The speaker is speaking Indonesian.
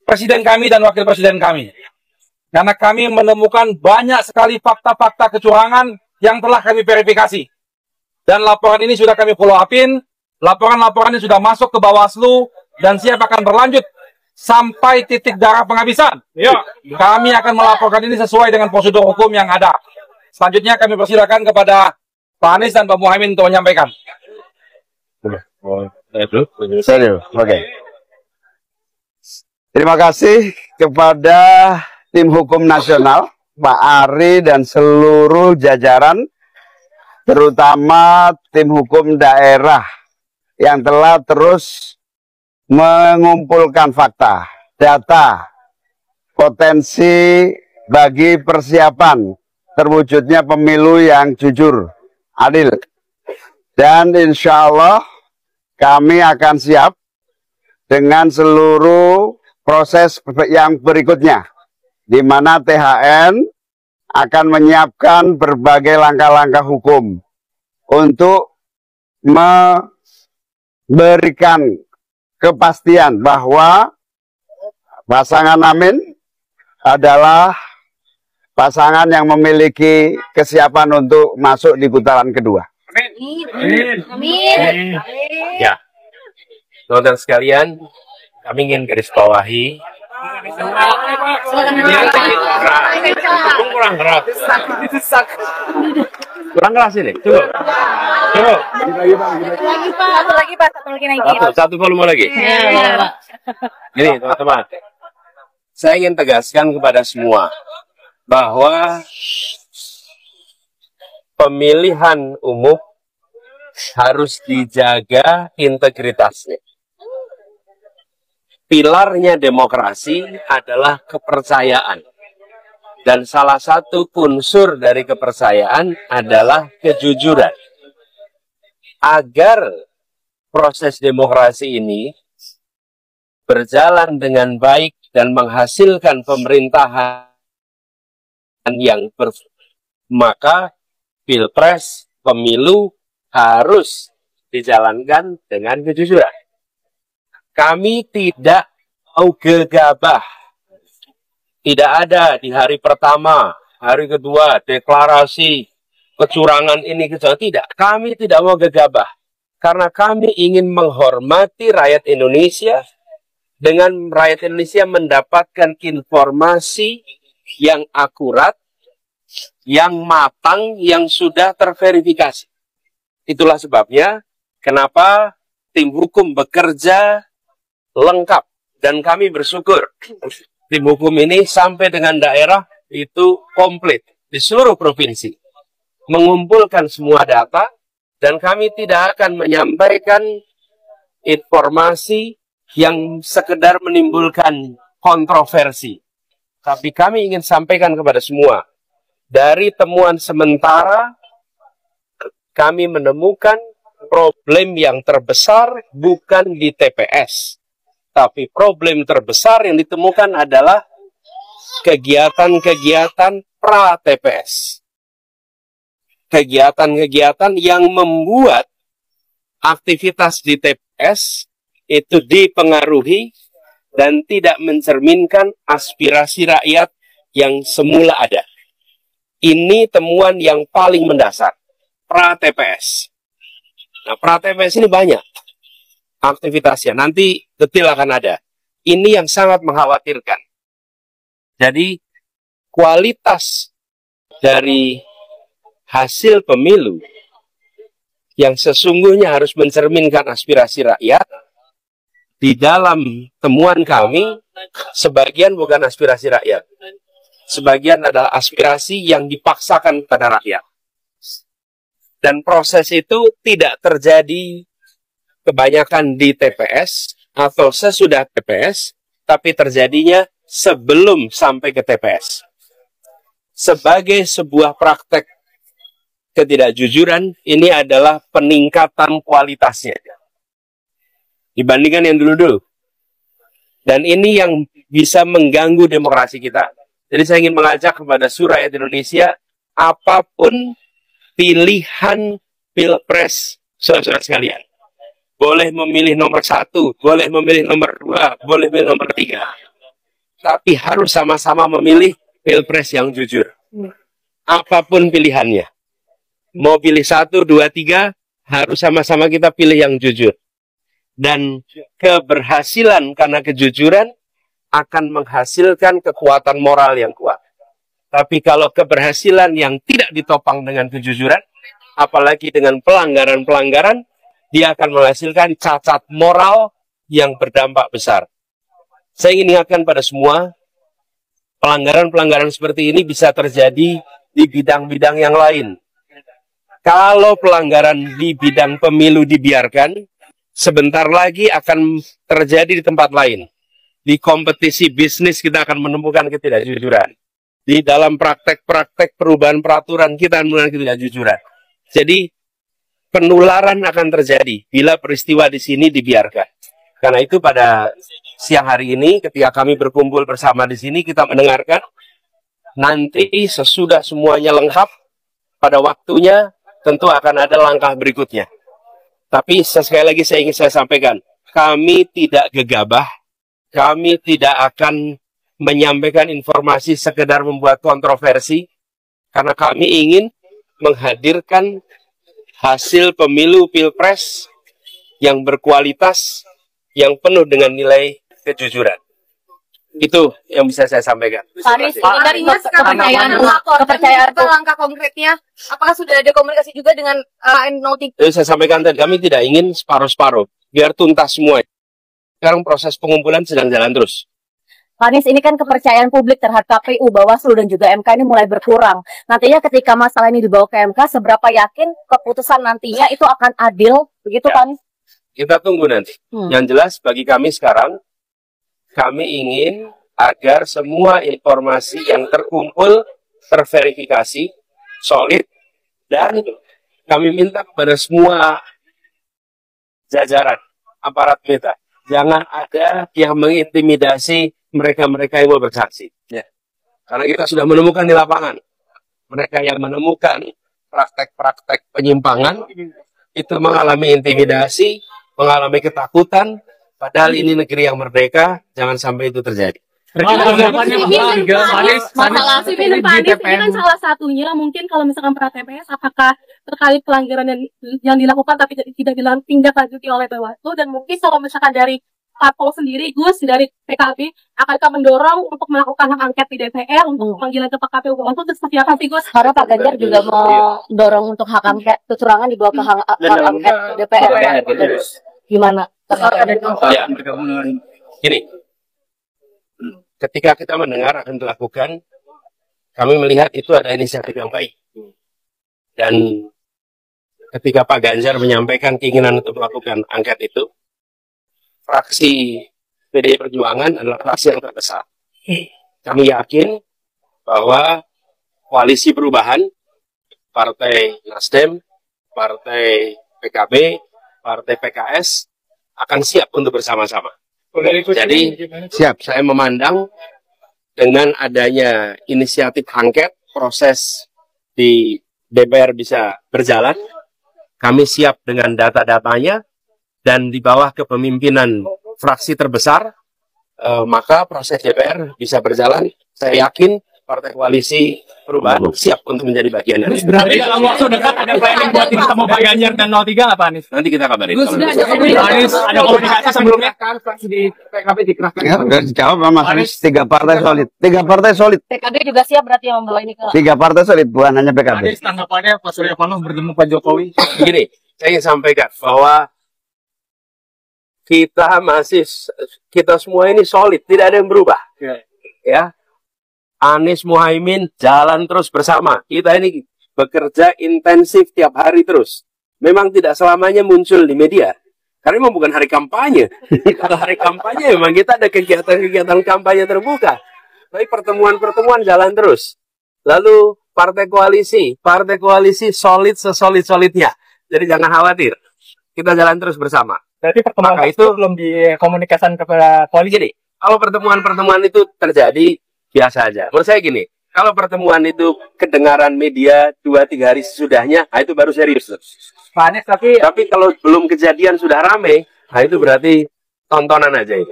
presiden kami dan wakil presiden kami. Karena kami menemukan banyak sekali fakta-fakta kecurangan yang telah kami verifikasi. Dan laporan ini sudah kami follow up-in, laporan-laporan ini sudah masuk ke Bawaslu, dan siap akan berlanjut sampai titik darah penghabisan. Ya. Kami akan melaporkan ini sesuai dengan prosedur hukum yang ada. Selanjutnya kami persilakan kepada Pak Anies dan Pak Muhaimin untuk menyampaikan. Oke. Terima kasih kepada tim hukum nasional, Pak Ari dan seluruh jajaran, terutama tim hukum daerah yang telah terus mengumpulkan fakta, data, potensi bagi persiapan terwujudnya pemilu yang jujur, adil. Dan insya Allah kami akan siap dengan seluruh proses yang berikutnya, di mana THN akan menyiapkan berbagai langkah-langkah hukum untuk memberikan kepastian bahwa pasangan Amin adalah pasangan yang memiliki kesiapan untuk masuk di putaran kedua. Amin. Amin. Ya, saudara sekalian, kami ingin garis bawahi. Kurang keras ini. Coba. Satu volume lagi. Ini teman-teman, saya ingin tegaskan kepada semua bahwa pemilihan umum harus dijaga integritasnya. Pilarnya demokrasi adalah kepercayaan. Dan salah satu unsur dari kepercayaan adalah kejujuran. Agar proses demokrasi ini berjalan dengan baik dan menghasilkan pemerintahan yang maka Pilpres, pemilu harus dijalankan dengan kejujuran. Kami tidak mau gegabah. Tidak ada di hari pertama, hari kedua, deklarasi kecurangan ini, tidak. Kami tidak mau gegabah. Karena kami ingin menghormati rakyat Indonesia, dengan rakyat Indonesia mendapatkan informasi yang akurat, yang matang, yang sudah terverifikasi. Itulah sebabnya kenapa tim hukum bekerja lengkap. Dan kami bersyukur tim hukum ini sampai dengan daerah itu komplit di seluruh provinsi. Mengumpulkan semua data, dan kami tidak akan menyampaikan informasi yang sekedar menimbulkan kontroversi. Tapi kami ingin sampaikan kepada semua, dari temuan sementara, kami menemukan problem yang terbesar bukan di TPS. Tapi problem terbesar yang ditemukan adalah kegiatan-kegiatan pra-TPS. Kegiatan-kegiatan yang membuat aktivitas di TPS itu dipengaruhi dan tidak mencerminkan aspirasi rakyat yang semula ada. Ini temuan yang paling mendasar, pra-TPS. Nah, pra-TPS ini banyak aktivitasnya. Nanti detail akan ada. Ini yang sangat mengkhawatirkan. Jadi, kualitas dari hasil pemilu yang sesungguhnya harus mencerminkan aspirasi rakyat, di dalam temuan kami, sebagian bukan aspirasi rakyat. Sebagian adalah aspirasi yang dipaksakan pada rakyat. Dan proses itu tidak terjadi kebanyakan di TPS atau sesudah TPS, tapi terjadinya sebelum sampai ke TPS. Sebagai sebuah praktek ketidakjujuran, ini adalah peningkatan kualitasnya dibandingkan yang dulu-dulu. Dan ini yang bisa mengganggu demokrasi kita. Jadi saya ingin mengajak kepada seluruh rakyat Indonesia, apapun pilihan Pilpres saudara sekalian, boleh memilih nomor 1, boleh memilih nomor 2, boleh memilih nomor 3. tapi harus sama-sama memilih pilpres yang jujur. Apapun pilihannya. Mau pilih 1, 2, 3, harus sama-sama kita pilih yang jujur. Dan keberhasilan karena kejujuran akan menghasilkan kekuatan moral yang kuat. Tapi kalau keberhasilan yang tidak ditopang dengan kejujuran, apalagi dengan pelanggaran-pelanggaran, dia akan menghasilkan cacat moral yang berdampak besar. Saya ingin ingatkan pada semua, pelanggaran-pelanggaran seperti ini bisa terjadi di bidang-bidang yang lain. Kalau pelanggaran di bidang pemilu dibiarkan, sebentar lagi akan terjadi di tempat lain. Di kompetisi bisnis kita akan menemukan ketidakjujuran. Di dalam praktek-praktek perubahan peraturan kita akan menemukan ketidakjujuran. Jadi penularan akan terjadi bila peristiwa di sini dibiarkan. Karena itu pada siang hari ini ketika kami berkumpul bersama di sini kita mendengarkan, nanti sesudah semuanya lengkap pada waktunya tentu akan ada langkah berikutnya. Tapi sekali lagi saya ingin sampaikan, kami tidak gegabah, kami tidak akan menyampaikan informasi sekedar membuat kontroversi, karena kami ingin menghadirkan hasil pemilu pilpres yang berkualitas, yang penuh dengan nilai kejujuran. Itu yang bisa saya sampaikan. Dari kepercayaan itu langkah konkretnya, apakah sudah ada komunikasi juga dengan N03? Saya sampaikan tadi, kami tidak ingin separuh-separuh, biar tuntas semua. Sekarang proses pengumpulan sedang jalan terus. Pak Anies, ini kan kepercayaan publik terhadap KPU, Bawaslu, dan juga MK ini mulai berkurang. Nantinya ketika masalah ini dibawa ke MK, seberapa yakin keputusan nantinya itu akan adil? Begitu, Pak Anies? Kita tunggu nanti. Yang jelas bagi kami sekarang, kami ingin agar semua informasi yang terkumpul, terverifikasi, solid, dan kami minta kepada semua jajaran aparat kita, jangan ada yang mengintimidasi mereka-mereka yang mau bersaksi. Ya. Karena kita sudah menemukan di lapangan, mereka yang menemukan praktek-praktek penyimpangan, itu mengalami intimidasi, mengalami ketakutan, padahal ini negeri yang merdeka, jangan sampai itu terjadi. Masalah Simin Pak Anies ini kan salah satunya, mungkin kalau misalkan pra TPS, apakah terkait pelanggaran yang dilakukan tapi tidak ditindaklanjuti oleh Bawaslu, dan mungkin kalau misalkan dari Parpol sendiri, Gus dari PKB akan mendorong untuk melakukan hak angket di DPR untuk panggilan ke KPU Bawaslu, itu seperti apa sih, Gus? Karena Pak Ganjar juga mau dorong untuk hak angket kecurangan dibawa ke hak angket DPR. Gimana? Ya, gini, ketika kita mendengar akan dilakukan, kami melihat itu ada inisiatif yang baik. Dan ketika Pak Ganjar menyampaikan keinginan untuk melakukan angket itu, fraksi PDI Perjuangan adalah fraksi yang terbesar. Kami yakin bahwa koalisi perubahan, Partai Nasdem, Partai PKB, Partai PKS akan siap untuk bersama-sama. Jadi siap, saya memandang dengan adanya inisiatif angket, proses di DPR bisa berjalan, kami siap dengan data-datanya, dan di bawah kepemimpinan fraksi terbesar, maka proses DPR bisa berjalan. Saya yakin Partai Koalisi Perubahan siap untuk menjadi bagian dari itu. Berarti dalam waktu dekat ada planning buat ketemu Pak Ganjar dan 03 nggak, Pak Anies? Nanti kita kabarin. Pak Anies, ada komunikasi sebelumnya? Kan fraksi di PKB dikerahkan. Ya, udah dijawab sama Mas Anies. 3 partai solid. 3 partai solid. PKB juga siap berarti yang membawa ini ke... 3 partai solid, bukan hanya PKB. Anies, tanggapannya Pak Surya Paloh bertemu Pak Jokowi. Begini, saya ingin sampaikan bahwa kita semua ini solid, tidak ada yang berubah. Ya. Anies Muhaimin jalan terus bersama. Kita ini bekerja intensif tiap hari terus. Memang tidak selamanya muncul di media. Karena memang bukan hari kampanye. Kalau hari kampanye memang kita ada kegiatan-kegiatan kampanye terbuka. Tapi pertemuan-pertemuan jalan terus. Lalu partai koalisi solid sesolid-solidnya. Jadi jangan khawatir. Kita jalan terus bersama. Berarti pertemuan itu belum dikomunikasikan kepada koalisi. Jadi, kalau pertemuan-pertemuan itu terjadi biasa aja. Menurut saya gini, kalau pertemuan itu kedengaran media 2-3 hari sesudahnya, itu baru serius. Pak Anies, tapi kalau belum kejadian sudah rame, itu berarti tontonan aja itu.